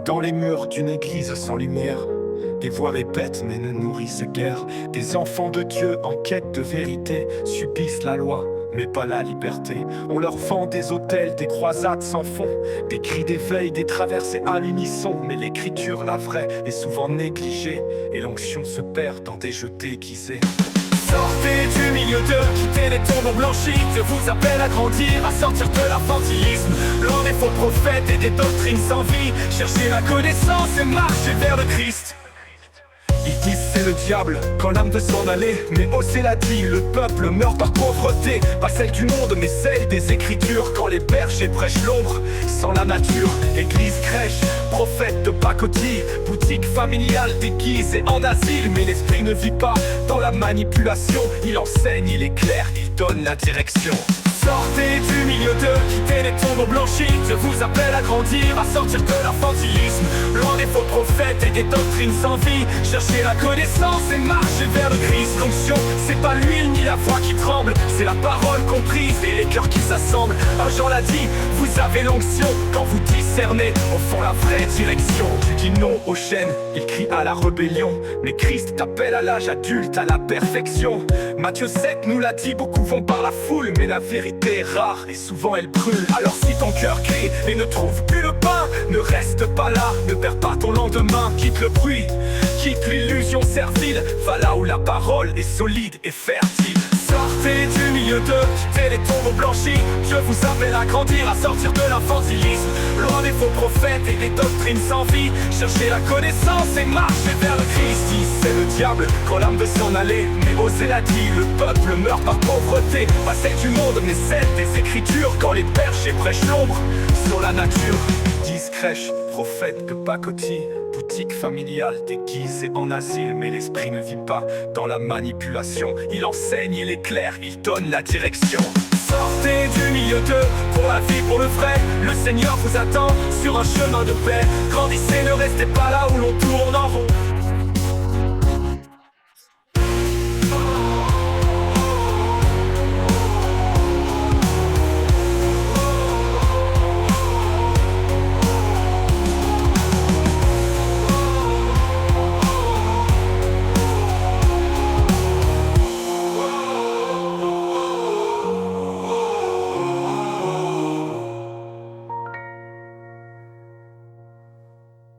Dans les murs d'une église sans lumière, des voix répètent mais ne nourrissent guère. Des enfants de Dieu en quête de vérité subissent la loi, mais pas la liberté. On leur vend des autels, des croisades sans fond, des cris d'éveil, des traversées à l'unisson. Mais l'écriture, la vraie, est souvent négligée, et l'onction se perd dans des jeux déguisés. Sortez du milieu d'eux, quittez les tombeaux blanchis. Dieu vous appelle à grandir, à sortir de l'infantilisme, loin des faux prophètes et des doctrines sans vie. Cherchez la connaissance et marchez vers le Christ. Ils disent c'est le diable quand l'âme veut s'en aller, mais Osée l'a dit, le peuple meurt par pauvreté. Pas celle du monde mais celle des Écritures. Quand les bergers prêchent l'ombre sans la nature, église, crèche, prophète de pacotille, boutique familiale déguisée en asile. Mais l'esprit ne vit pas dans la manipulation, il enseigne, il éclaire, il donne la direction. Sortez du milieu d'eux, quittez les tombeaux blanchis. Dieu vous appelle à grandir, à sortir de l'infantilisme, loin des faux prophètes et des doctrines sans vie. Cherchez la connaissance et marchez vers le Christ. L'onction, c'est pas l'huile ni la voix qui tremble, c'est la parole comprise et les cœurs qui s'assemblent. Un Jean l'a dit, vous avez l'onction quand vous discernez au fond la vraie direction. Tu dis non aux chaînes, il crie à la rébellion, mais Christ t'appelle à l'âge adulte, à la perfection. Matthieu 7 nous l'a dit, beaucoup vont par la foule, mais la vérité est rare et souvent elle brûle. Alors si ton cœur crie et ne trouve plus le pain, ne reste pas là, ne perds pas ton lendemain. Quitte le bruit, quitte l'illusion servile, va là où la parole est solide et fertile. Sortez du milieu d'eux, quittez les tombeaux blanchis. Dieu vous appelle à grandir, à sortir de l'infantilisme, loin des faux prophètes et des doctrines sans vie. Cherchez la connaissance et marchez vers le Christ. Si c'est le diable quand l'âme veut s'en aller, mais Osée l'a dit, le peuple meurt par pauvreté. Pas celle du monde mais celle des Écritures. Quand les bergers prêchent l'ombre sur la nature, disent crèche, prophète de pacotille, boutique familiale déguisée en asile. Mais l'esprit ne vit pas dans la manipulation, il enseigne, il éclaire, il donne la direction. Sortez du milieu d'eux pour la vie, pour le vrai. Le Seigneur vous attend sur un chemin de paix. Grandissez, ne restez pas là où l'on tourne en rond.